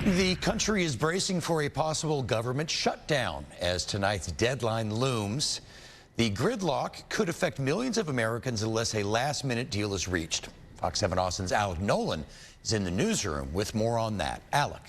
The country is bracing for a possible government shutdown as tonight's deadline looms. The gridlock could affect millions of Americans unless a last-minute deal is reached. Fox 7 Austin's Alec Nolan is in the newsroom with more on that. Alec.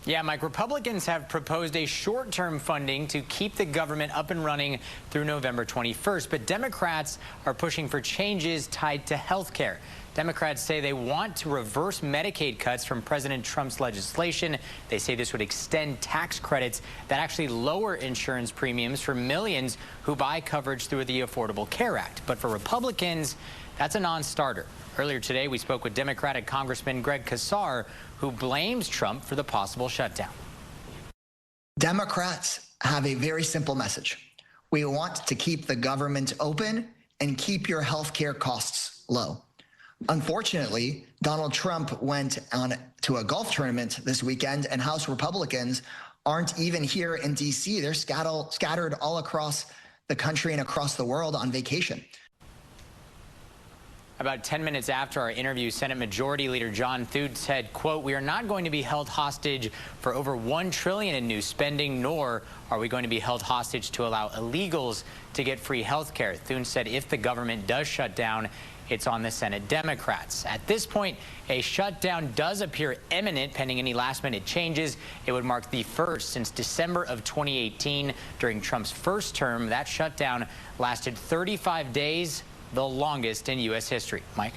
Yeah, Mike, Republicans have proposed a short-term funding to keep the government up and running through November 21st, but Democrats are pushing for changes tied to health care. Democrats say they want to reverse Medicaid cuts from President Trump's legislation. They say this would extend tax credits that actually lower insurance premiums for millions who buy coverage through the Affordable Care Act. But for Republicans, that's a non-starter. Earlier today, we spoke with Democratic Congressman Greg Casar, who blames Trump for the possible shutdown. Democrats have a very simple message. We want to keep the government open and keep your health care costs low. Unfortunately, Donald Trump went on to a golf tournament this weekend, and House Republicans aren't even here in D.C. They're scattered all across the country and across the world on vacation. About 10 minutes after our interview, Senate Majority Leader John Thune said, quote, "We are not going to be held hostage for over $1 trillion in new spending, nor are we going to be held hostage to allow illegals to get free health care." Thune said if the government does shut down, it's on the Senate Democrats. At this point, a shutdown does appear imminent pending any last-minute changes. It would mark the first since December of 2018. During Trump's first term, that shutdown lasted 35 days, the longest in U.S. history. Mike?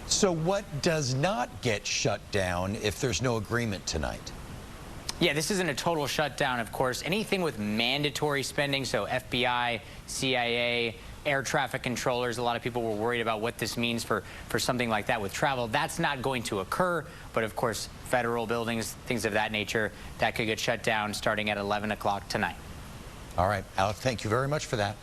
So what does not get shut down if there's no agreement tonight? Yeah, this isn't a total shutdown, of course. Anything with mandatory spending, so FBI, CIA, air traffic controllers, a lot of people were worried about what this means for something like that with travel. That's not going to occur, but of course, federal buildings, things of that nature, that could get shut down starting at 11 o'clock tonight. All right, Alec, thank you very much for that.